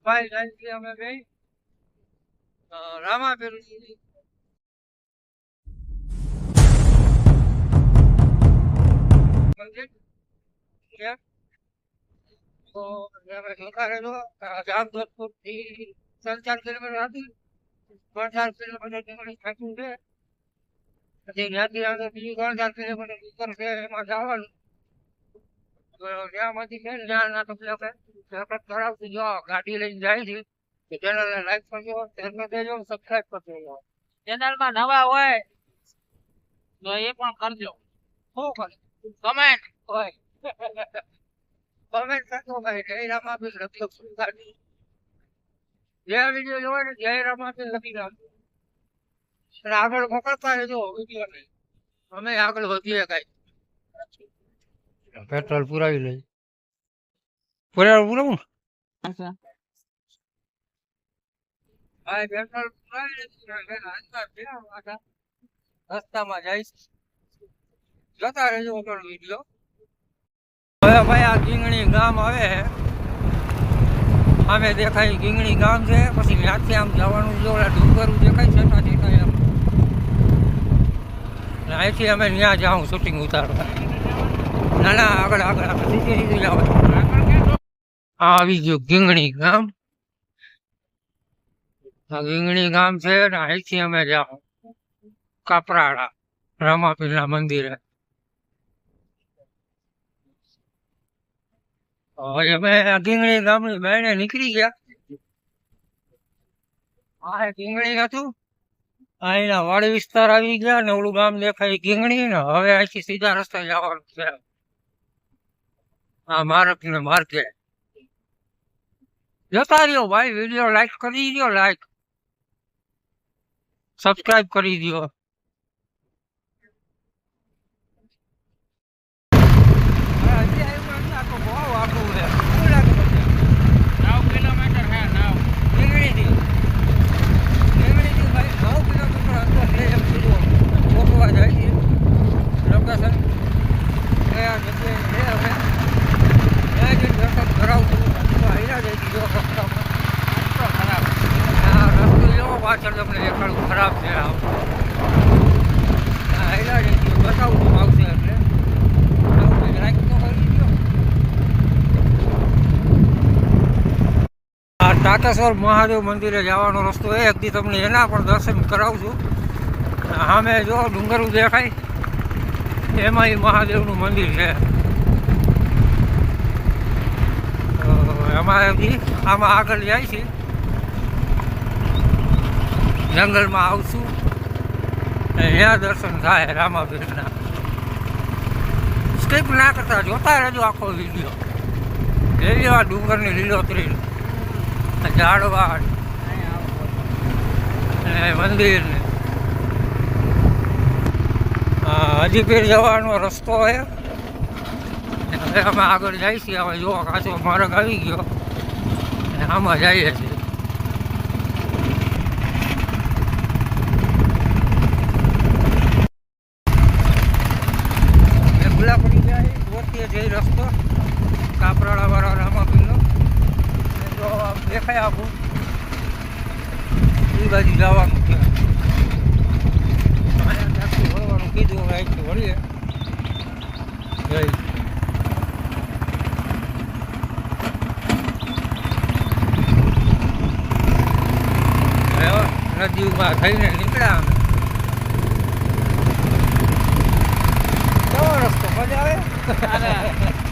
ભાઈ જાય અમે બે રામાપીર મંદિર છે. તો અમે સરકારે જો જામજોધપુર થી 3-4 કિલોમીટર હતી, 3-4 કિલોમીટર થતું છે. પછી ત્યાંથી આગળ બીજું 3-4 કિલોમીટર ઉપર છે, એમાં જવાનું. ત્યાંમાંથી છે ને ત્યાં તમને કરાવતી જો ગાડી લઈને જાય છે. ચેનલને લાઈક કરજો, શેર કરી દેજો, સબસ્ક્રાઇબ કરી દેજો. ચેનલમાં નવા હોય તો એ પણ કરજો. શું કરે કમેન્ટ હોય કમેન્ટ કરજો ભાઈ. જય રામાપીર લખજો. જે વિડીયો જોવે ને જય રામાપીર લખી નાખજો અને આગળ મોકલતા રહેજો વિડીયો ને. અમે આગળ વધીએ કઈ. પેટ્રોલ પુરાવી લઈ પુરાવું અચ્છા હા પેટ્રોલ પુરાવી લીધું. રસ્તામાં જઈશ, જતા રહેજો આગળ વિડીયો. હવે ભાઈ આ ગીંગણી ગામ આવે છે, સામે દેખાય ગીંગણી ગામ છે. પછી ત્યાંથી આમ જવાનું જો ડુંગરું દેખાય છે એમ. અહીંથી અમે ત્યાં જાઉં શૂટિંગ ઉતારવા. ના ના આગળ આગળ આગળ સીધી સીધી જવાનું. આ આવી ગયું ગીંગણી ગામ. આ ગીંગણી ગામ છે ને અહીંથી અમે જાઉં કાપરાળા રામાપીરના મંદિરે. હવે અમે ગીંગણી ગામની બહાર નીકળી ગયા. આ ગીંગણી હતું, અહીંના વાડી વિસ્તાર આવી ગયા ને ઓલું ગામ દેખાય ગીંગણી ને. હવે અહીંથી સીધા રસ્તે જવાનું છે આ માર્કેટ. જતા રહ્યો ભાઈ, વિડીયો લાઈક કરી દો, લાઈક સબસ્ક્રાઇબ કરી દો. પાછળ તમને દેખાડું ખરાબ છે. બતાવું આવશે એટલે લાઈક તો કરી દો. આ તાતેશ્વર મહાદેવ મંદિરે જવાનો રસ્તો એ એકદી તમને એના પણ દર્શન કરાવું છું. સામે જો ડુંગરું દેખાય એમાં એ મહાદેવનું મંદિર છે. આમાં આગળ જાય છે, જંગલમાં આવશું ત્યાં દર્શન થાય રામાપીરના. સ્કીપ ના કરતા જોતા રહેજો આખો વિડીયો. જોઈ આ ડુંગરની લીલોતરી, ઝાડવા મંદિર ને હજીપીર જવાનો રસ્તો છે. હવે અમે આગળ જાય છીએ. હવે જો કાચો માર્ગ આવી ગયો આમાં જઈએ છીએ. ભૂલા પડી જાય ગોતીએ જઈ રસ્તો કાપરાળા વાળા રામાપીરનો. જો દેખાય આખું એ બાજુ જવાનું છે. વળવાનું કીધું, હવે અહીંથી વળીએ. નદીમાં થઈને નીકળ્યા અમે. કેવો રસ્તો મજા આવે?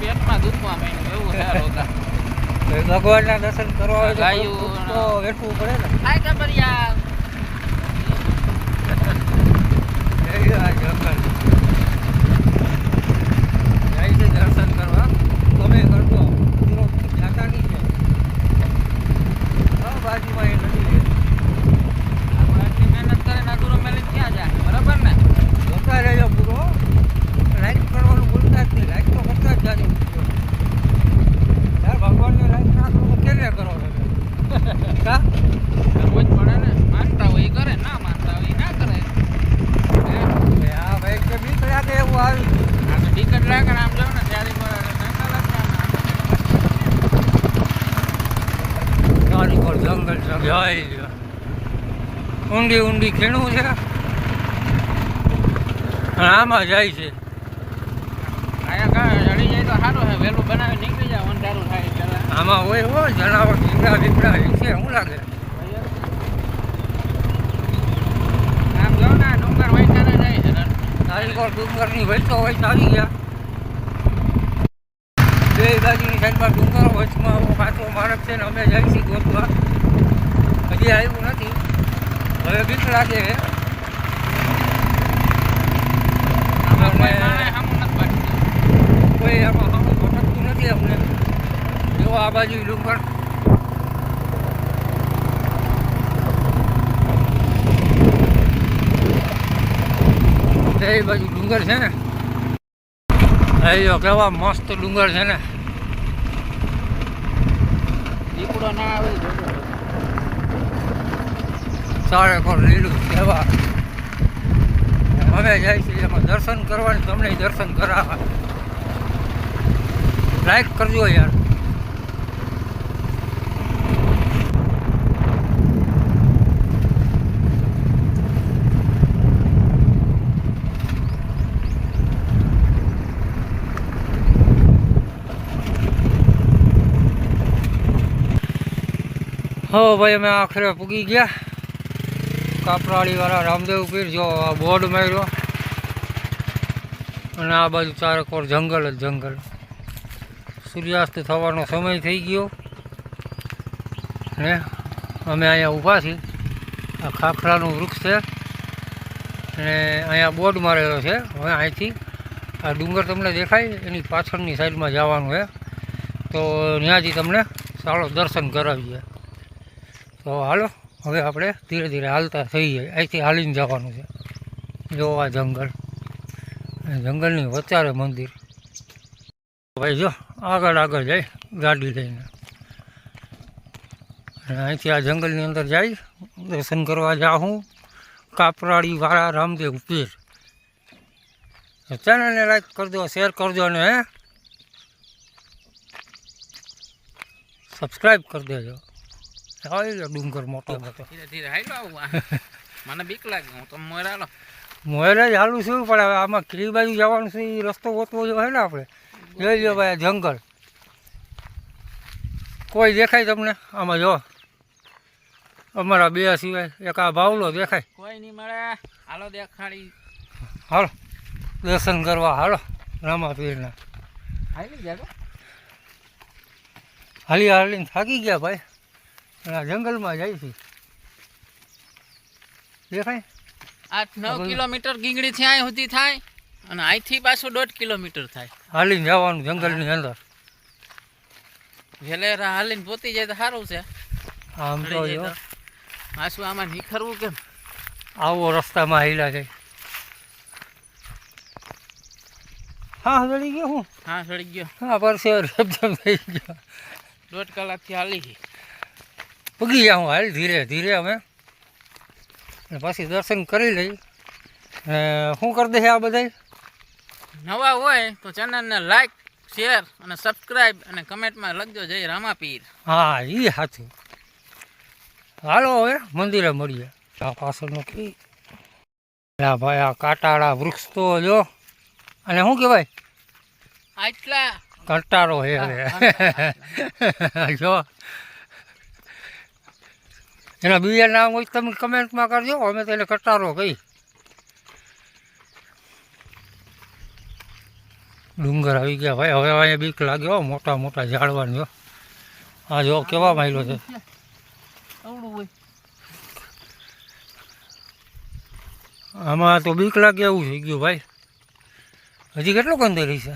પેટમાં દુખવા માંડ્યું એવું છે. ભગવાનના દર્શન કરવા હોય તો વેઠવું પડે ને. હાય કબરિયા જંગલ જાય છે દર્શન કરવા. તમે કરજો, જાતા નહીં છે. બાજુમાં એ નદી છે. મહેનત કરે નાગુરો મેલી ક્યાં જાય? બરાબર ને? જોતા રહેજો પૂરો. લાઈક કરવાનું ભૂલતા જ નહીં. લાઈક તો કરતા જ જાજો. યાર ભગવાનને લાઈક ના કરો તો કેને કરો તમે? કા કરવું જ પડે ને. માનતા હોય એ કરે, ના માનતા હોય એ ના કરે. આ ભાઈ કે ચારી પર જંગલ છે જાય ઊંડી ઊંડી ખીણું છે અને આમાં જાય છે. આયા કાંઈ ચડી જાય તો સારું છે, વહેલું બનાવી નીકળી જાય, અંધારું થાય પહેલા. આમાં હોય જનાવર ભીંગડા ભીંગડા છે શું લાગે? આમ જો ને ડુંગર વૈસાને જાય છે રણ. ચારી પર ડુંગરની વચ્ચો વચ્ચ આવી ગયા. બે બાજુની સાઈડમાં ડુંગરો, વચમાં આવો કાચો માર્ગ છે ને અમે જઈએ છીએ ગોતવા. હજી આવ્યું નથી, હવે બીક લાગે છે. આમાં કોઈ માણસ સામું નથી પાડતું. કોઈ આમાં સામે ભટકતું નથી અમને. જો આ બાજુ ડુંગર, એ બાજુ ડુંગર છે ને, એ જો કેવા મસ્ત ડુંગર છે ને. દીપડો ના આવે તો જોજો. ચારે કોર લીલું કેવા. અમે જાય છીએ એમાં દર્શન કરવાની, તમને દર્શન કરાવવા. લાઈક કરજો યાર. હો ભાઈ અમે આખરે પૂગી ગયા કાપરાળીવાળા રામદેવ પીર. જો આ બોર્ડ માર્યો અને આ બાજુ ચારેકોર જંગલ જ જંગલ. સૂર્યાસ્ત થવાનો સમય થઈ ગયો ને અમે અહીંયા ઊભા છીએ. આ ખાખરાનું વૃક્ષ છે અને અહીંયા બોર્ડ મારેલો છે. હવે અહીંથી આ ડુંગર તમને દેખાય એની પાછળની સાઈડમાં જવાનું છે, તો ત્યાંથી તમને સારો દર્શન કરાવીએ. તો હાલો હવે આપણે ધીરે ધીરે હાલતા થઈ જાય. અહીંથી હાલીને જવાનું છે. જો આ જંગલ, જંગલની વચ્ચારે મંદિર. ભાઈ જો આગળ આગળ જાય ગાડી લઈને, અને અહીંથી આ જંગલની અંદર જાય દર્શન કરવા જાઉં કાપરાળીવાળા રામદેવ પીર. ચેનલને લાઈક કરજો, શેર કરજો અને સબસ્ક્રાઈબ કરી દેજો. આવી ડુંગર મોટો મોટો. ધીરે ધીરે હાલો આવું. મને બીક લાગે, હું તો મોર હાલો. મોરે જ હાલું છું, પણ હવે આમાં કઈ બાજુ જવાનું છે એ રસ્તો ગોતવો જો હે ને આપણે. જોઈ લો ભાઈ આ જંગલ. કોઈ દેખાય તમને આમાં? જો અમારા બે સિવાય એક આ બાવલો દેખાય. કોઈ નહીં મળે. હાલો દેખાડી. હાલો દર્શન કરવા હાલો રામાપીરના. હાલી જાય. હાલી હાલીને થાકી ગયા ભાઈ, અને આ જંગલમાં જાય છે. દેખાય 8-9 કિલોમીટર ગીંગડી થી અહીં સુધી થાય અને અહીંથી પાછું 1.5 કિલોમીટર થાય. હાલીને જવાનું જંગલની અંદર. વેલેરા હાલીને પોતી જાય તો સારું છે. આમ તો જો પાછું આમાં નીખરવું કેમ? આવો રસ્તામાં હાલ્યા જાય. હા ચડી ગયો હું. હા ચડી ગયો. હા પરસે રેપજમ થઈ ગયો. 1.5 કલાકથી હાલી ગઈ. પગી ગયા હું હાલ ધીરે ધીરે અમે, અને પછી દર્શન કરી લઈ. શું કરી દે આ બધા? નવા હોય તો ચેનલને લાઈક, શેર અને સબસ્ક્રાઈબ અને કમેન્ટમાં લખજો જય રામાપીર. હા એ સાચું. હાલો હવે મંદિરે મળીએ. આ પાછળનો કી ભાઈ આ કાંટાળા વૃક્ષ તો જો, અને શું કહેવાય આટલા કંટાળો હે હવે. જો એના બીજા નામ હોય તમે કમેન્ટમાં કરજો, અમે તો એને કટારો કહી. ડુંગર આવી ગયા ભાઈ. હવે અહીંયા બીક લાગ્યો, મોટા મોટા ઝાડવાની. હા જો કેવા માયલો છે. અવળું હોય. આમાં તો બીક લાગે એવું થઈ ગયું ભાઈ. હજી કેટલું અંધેરી છે?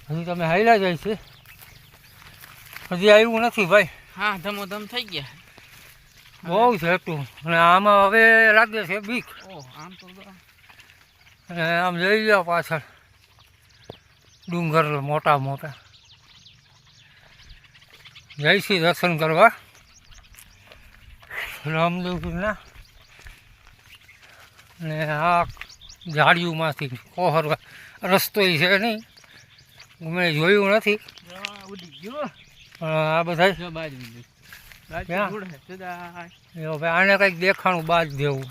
હજી તમે હાલ્યા જાય છે, હજી આવ્યું નથી ભાઈ. હા ધમોધમ થઈ ગયા. બહુ છે એટલું. અને આમાં હવે લાગે છે બીક. આમ તો અને આમ જઈ ગયા પાછળ ડુંગર મોટા મોટા. જઈશી દર્શન કરવા રામદેવપીરના. અને આ ઝાડીઓમાંથી કોહરવા રસ્તો છે નહીં, મેં જોયું નથી. ઉડી ગયો. આ બધા જો બાજુ ક્યાં? ઉડે સીધા એ ભાઈ આને કંઈક દેખાણું બાજ દેવું.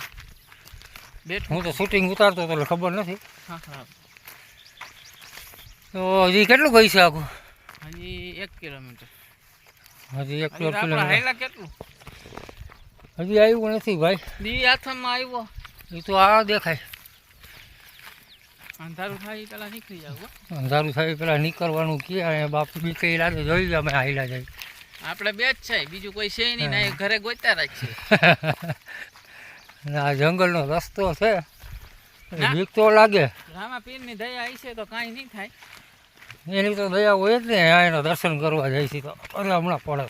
બેઠું. હું તો શૂટિંગ ઉતારતો તો એટલે ખબર નથી. હા હા. તો હજી કેટલું ગઈ છે આખું? હજી 1 કિલોમીટર. હજી 1 આપણા કિલોમીટર. હાઈલા કેટલું? હજી આવ્યું નથી ભાઈ. દી હાથમાં આવ્યો. એ તો આ દેખાય. અંધારું થાય એ પેલા નીકળી જાવ. અંધારું થાય પેલા નીકળવાનું કે અને બાપુ બી કઈ લાગે જોઈ લે અમે હાઈલા જાય. આપણે બે જ છે, બીજું કોઈ છે નહીં ને એ ઘરે ગોતા રાખીએ. અને આ જંગલનો રસ્તો છે ના. બીક તો લાગે. રામાપીરની દયા આવી છે તો કાંઈ નહીં થાય. એની તો દયા હોય જ ને. આ એના દર્શન કરવા જાય છે તો અરે હમણાં પડે.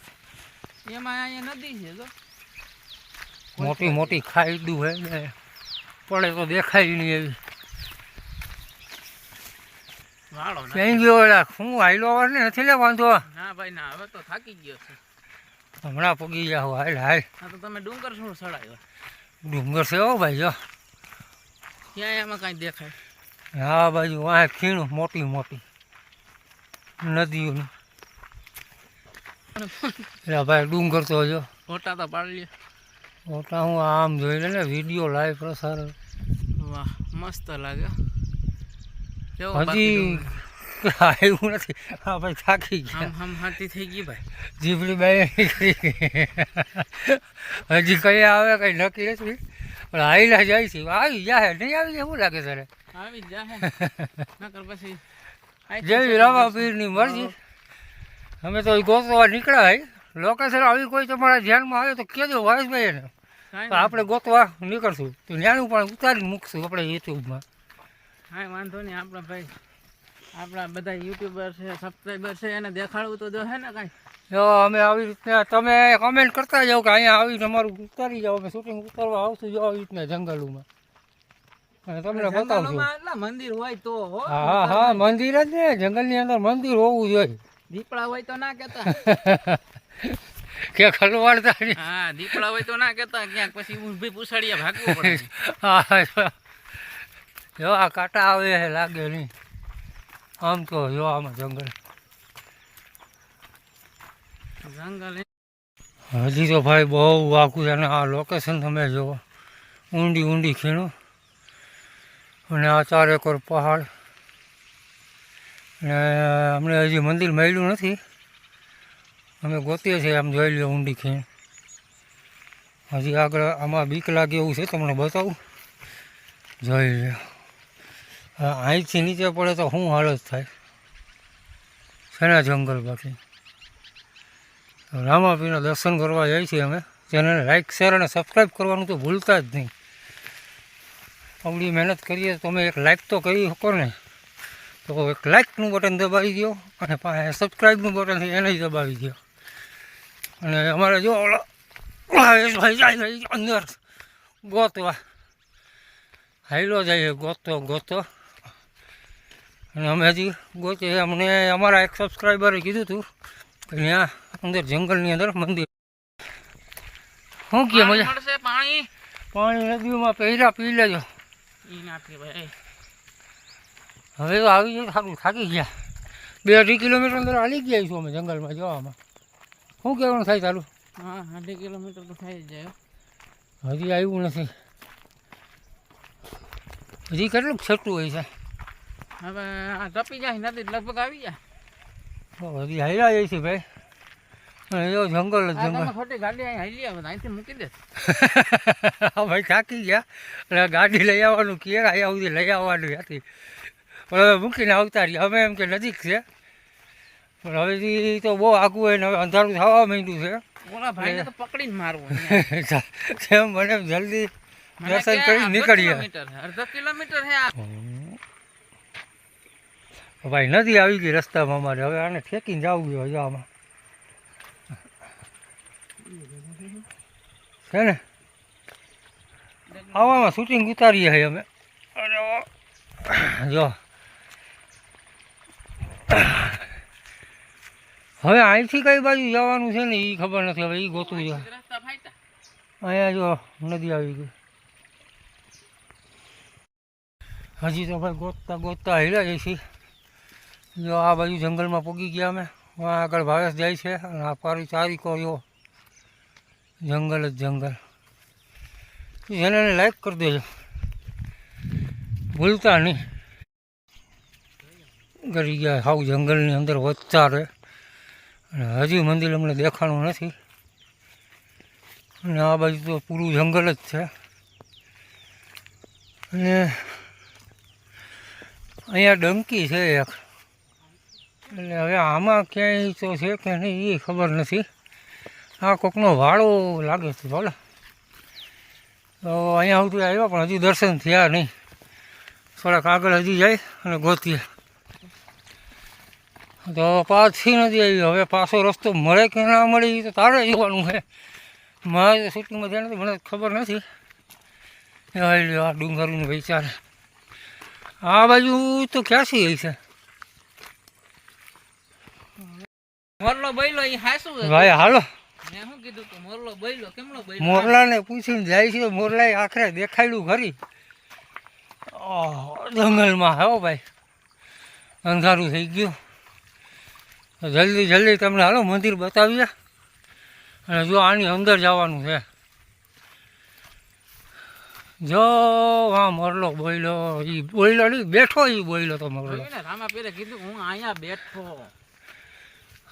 એમાં અહીંયા નદી છે તો મોટી મોટી ખાઈડું હે ને પડે તો દેખાય નહીં એવી. વાળો ના. ક્યાંય ગયો એલા હું હાઈલો અવાર ને નથી લે વાંધો. ના ભાઈ ના, હવે તો થાકી ગયો છે. હમણાં પગી જાવ હાલ હાલ. આ તો તમે ડુંગર શું ચડાવ્યો? ડુંગર છે હો ભાઈ જો. ક્યાંય એમાં કાંઈ દેખાય? હા બાજુ આ ખીણું મોટી મોટી નદીઓની. એટલે ભાઈ ડુંગર તો જો ફોટા તો પાડી લે. મોટા હું આમ જોઈ લે ને વિડીયો લાઈવ પ્રસારણ. વાહ મસ્ત લાગે. કેવો બાકી હજી ડુંગર? આવ્યું નથી. હા ભાઈ થાકી ગયા. હમ હાથી થઈ ગઈ ભાઈ. જીભડી બાઈ નીકળી ગઈ. હજી કઈ આવે કઈ નક્કી નથી પણ હાઈલા જાય છે. આવી જાય નહીં આવી જાય શું લાગે તારે? આવી જ જાહે. નકર પછી જેવી રામાપીરની મરજી. અમે તો ગોતવા નીકળ્યા હોય. લોકેશન આવી કોઈ તમારા ધ્યાનમાં આવે તો કહેજો વારેશભાઈ એને. કાંઈ તો આપણે ગોતવા નીકળશું તો ત્યાંનું પણ ઉતારીને મૂકશું આપણે યુટ્યુબમાં. કાંઈ વાંધો નહીં. આપણા ભાઈ આપણા બધા યુટ્યુબર છે, સબસ્ક્રાઈબર છે, એને દેખાડવું તો જો હે ને કાંઈ. જો અમે આવી રીતના તમે કમેન્ટ કરતા જાઓ કે અહીંયા આવીને અમારું ઉતારી જાઓ. અમે શૂટિંગ ઉતારવા આવશું જો આવી રીતના જંગલોમાં અને તમને બતાવશું. જંગલોમાં એટલા મંદિર હોય તો હો. હા હા મંદિર જ ને. જંગલની અંદર મંદિર હોવું જોઈએ. દીપડા હોય તો ના કહેતા. કે ખલવાડતા નહીં. હા દીપડા હોય તો ના કહેતા. ક્યાંક પછી ઊભી પૂછડીએ ભાગવું પડે. હા જો આ કાંટા આવે છે લાગે નહીં. આમ તો જો આમાં જંગલ. જંગલ હજી તો ભાઈ બહુ આખું છે અને આ લોકેશન તમે જુઓ. ઊંડી ઊંડી ખીણું અને આ 4 એકર પહાડ. અને અમને હજી મંદિર મળ્યું નથી. અમે ગોતીએ છીએ. આમ જોઈ લો ઊંડી ખીણ. હજી આગળ આમાં બીક લાગે એવું છે તમને બતાવું. જોઈ લો. અહીંથી નીચે પડે તો શું હાલત થાય છે ને જંગલ. બાકી રામાપીરના દર્શન કરવા જાય છીએ અમે. ચેનલને લાઈક શેર અને સબસ્ક્રાઈબ કરવાનું તો ભૂલતા જ નહીં. આવડી મહેનત કરીએ તો તમે એક લાઈક તો કરી શકો ને. તો એક લાઈકનું બટન દબાવી દો અને સબસ્ક્રાઈબનું બટન છે એને જ દબાવી દો. અને અમારે જો ભાઈ જાય અંદર ગોતવા. હાઈલો જાય ગોતો. અને અમે હજી ગોતીએ. અમને અમારા એક સબસ્ક્રાઈબરે કીધું હતું કે ત્યાં અંદર જંગલની અંદર મંદિર. શું કહે મજા? મળશે પાણી. પાણી નદીઓમાં પહેરા પી લેજો. ઈ નાખી ભાઈ. હવે તો આવી જાય સારું. થાકી ગયા. 2-2.5 કિલોમીટર અંદર હાલી ગયા છું અમે જંગલમાં જવામાં. શું કહેવાનું થાય ચાલુ? હા 2.5 કિલોમીટર તો થઈ જ જાય. હજી આવ્યું નથી. હજી કેટલુંક છેટું હોય છે. હવે આ ટપી જાય નદી લગભગ આવી જાય. હજી હાલ્યા જાય છે ભાઈ. અને એવો જંગલ જ જંગલ. ખોટી ગાડી અહીં હાલી આવે અહીંથી મૂકી દે. હા ભાઈ થાકી ગયા. એટલે ગાડી લઈ આવવાનું કે અહીંયા સુધી લઈ આવવાની હતી પણ હવે મૂકીને આવતા રહ્યા. અમે એમ કે નજીક છે પણ હવેથી તો બહુ આગું હોય ને હવે અંધારું થવા માંડ્યું છે. ઓલા ભાઈને તો પકડીને મારવું. જેમ મને જલ્દી દર્શન કરી નીકળીએ. અડધો કિલોમીટર છે આ. ભાઈ નદી આવી ગઈ રસ્તામાં અમારે. હવે આને ઠેકીને જવું જોઈએ જો આમાં છે ને. આવામાં શૂટિંગ ઉતારીએ છીએ અમે. જો હવે અહીંથી કઈ બાજુ જવાનું છે ને એ ખબર નથી. હવે એ ગોતવું છે. રસ્તા ફાયતા. અહીંયા જો નદી આવી ગઈ. હજી તો ભાઈ ગોતતા હિલા જઈ છીએ. જો આ બાજુ જંગલમાં પૂગી ગયા અમે. આગળ ભાવેશ જાય છે અને આ પારી ચારીકો જો જંગલ જ જંગલ. ચેનલને લાઈક કરી દેજો, ભૂલતા નહીં. ગરી ગયા હાવ જંગલની અંદર વધતા રહે અને હજી મંદિર અમને દેખાણું નથી. અને આ બાજુ તો પૂરું જંગલ જ છે. અને અહીંયા ડંકી છે એક, એટલે હવે આમાં ક્યાંય તો છે કે નહીં એ ખબર નથી. આ કોકનો વાળો લાગે છે બોલો. તો અહીંયા સુધી આવ્યા પણ હજી દર્શન થયા નહીં. થોડાક આગળ હજી જાય અને ગોતીએ તો પાછી નથી આવી. હવે પાછો રસ્તો મળે કે ના મળે એ તો તારે જોવાનું છે. મારે તો શૂટિંગમાં ધ્યાન નથી, મને ખબર નથી. આ ડુંગરનું વિચાર આ બાજુ તો ક્યાંથી આવી છે મોરલો બૈલો એ હાસું છે ભાઈ. હાલો મેં શું કીધું કે મોરલો બૈલો કેમનો બૈલો? મોરલાને પૂછીને જાય છે. મોરલાએ આખરે દેખાડ્યું ખરી જંગલમાં. હો ભાઈ અંધારું થઈ ગયું. જલ્દી જલ્દી તમને હાલો મંદિર બતાવીએ. અને જો આની અંદર જવાનું છે. જો આ મોરલો બોયલો, એ બોયલો નહીં બેઠો, એ બોયલો તો મોરલો. રામાપીરે કીધું હું અહીંયા બેઠો.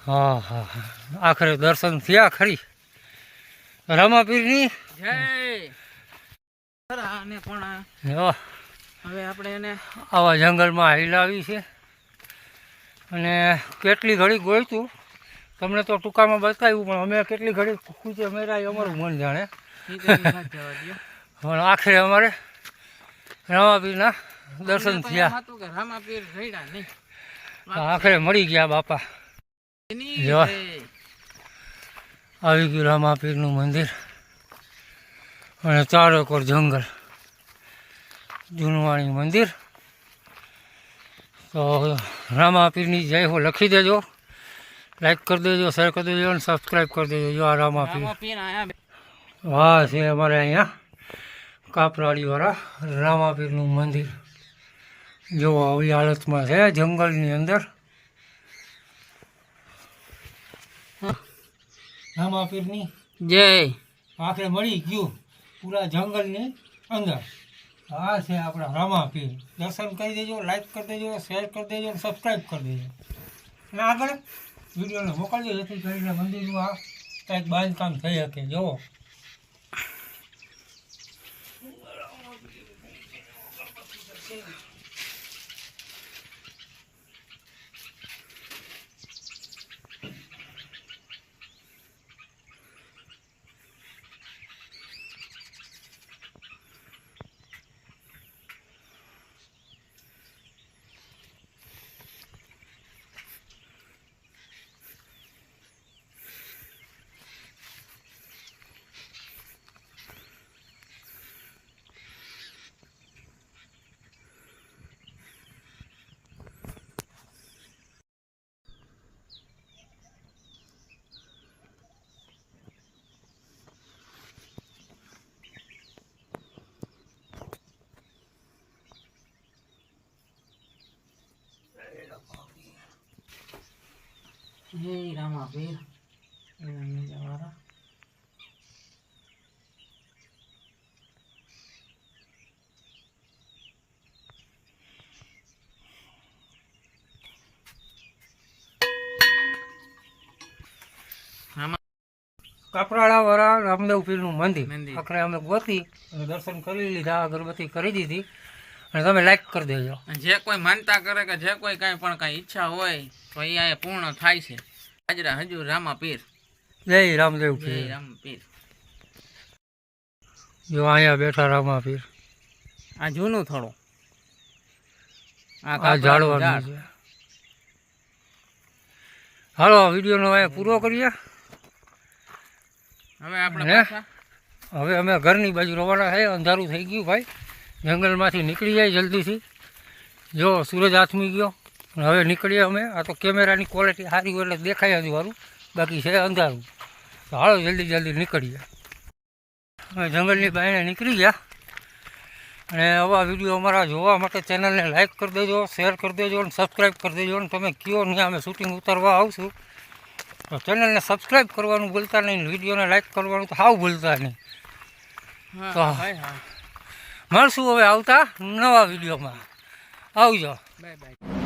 હા હા, આખરે દર્શન થયા ખરી રામાપીરની. જય. અને પણ હવે આપણે એને આવા જંગલમાં હિલાવી છે. અને કેટલી ઘડી ગોઈતું તમને તો ટૂંકામાં બતાવ્યું, પણ અમે કેટલી ઘડી ખૂચે મેરા એ અમારું મન જાણે. પણ આખરે અમારે રામાપીરના દર્શન થયા. રામાપીર રહ્યા નહીં, આખરે મળી ગયા બાપા. આવી ગયું રામાપીરનું મંદિર અને ચારોકોર જંગલ. જૂનવાણી મંદિર. તો રામાપીરની જય હો લખી દેજો, લાઈક કરી દેજો, શેર કરી દેજો અને સબસ્ક્રાઈબ કરી દેજો. જો આ રામાપીર વાહ છે અમારે અહીંયા કાપરાળીવાળા રામાપીરનું મંદિર. જો આવી હાલતમાં છે જંગલની અંદર. રામાપીરની જય. આખરે મળી ગયું પૂરા જંગલની અંદર. આ છે આપણા રામાપીર. દર્શન કરી દેજો, લાઈક કરી દેજો, શેર કરી દેજો અને સબસ્ક્રાઈબ કરી દેજો. અને આગળ વિડીયોને મોકલજો જેથી કરીને મંદિરનું આ કંઈક બાંધકામ થઈ શકે. જુઓ હે રામાપીર વાળા. કાપરાળાવાળા રામદેવ પીરનું મંદિર. મંદિર. આખરે અમે ગોતી અને દર્શન કરી લીધા, અગરબત્તી કરી દીધી. અને તમે લાઈક કરી દેજો. જે કોઈ માનતા કરે કે જે કોઈ કાંઈ પણ કાંઈ ઈચ્છા હોય તો એ અહીંયા પૂર્ણ થાય છે. હાજરા હજુર રામાપીર. જય રામદેવ જય પીર. રામપીર. જો અહીંયા બેઠા રામાપીર. આ જૂનું થોડું આ ઝાડવાનું છે. હાલો આ વિડીયોનો અહીંયા પૂરો કરીએ. હવે આપણે હે? પાછા હવે અમે ઘરની બાજુ રવાના થાય. અંધારું થઈ ગયું ભાઈ. જંગલમાંથી નીકળી જાય જલ્દીથી. જો સૂરજ આથમી ગયો. હવે નીકળીએ અમે. આ તો કેમેરાની ક્વોલિટી સારી હોય એટલે દેખાય હજુ વારું, બાકી છે અંધારું. તો હાલો જલ્દી જલ્દી નીકળીએ. અમે જંગલની બહાર નીકળી ગયા. અને આવા વિડીયો અમારા જોવા માટે ચેનલને લાઈક કરી દેજો, શેર કરી દેજો અને સબસ્ક્રાઈબ કરી દેજો. અને તમે કયો નહીં અમે શૂટિંગ ઉતારવા આવશું. તો ચેનલને સબસ્ક્રાઈબ કરવાનું ભૂલતા નહીં, વિડીયોને લાઈક કરવાનું તો સાવ ભૂલતા નહીં. હા તો ભાઈ હા મળશું હવે આવતા નવા વિડીયોમાં. આવજો. Bye bye.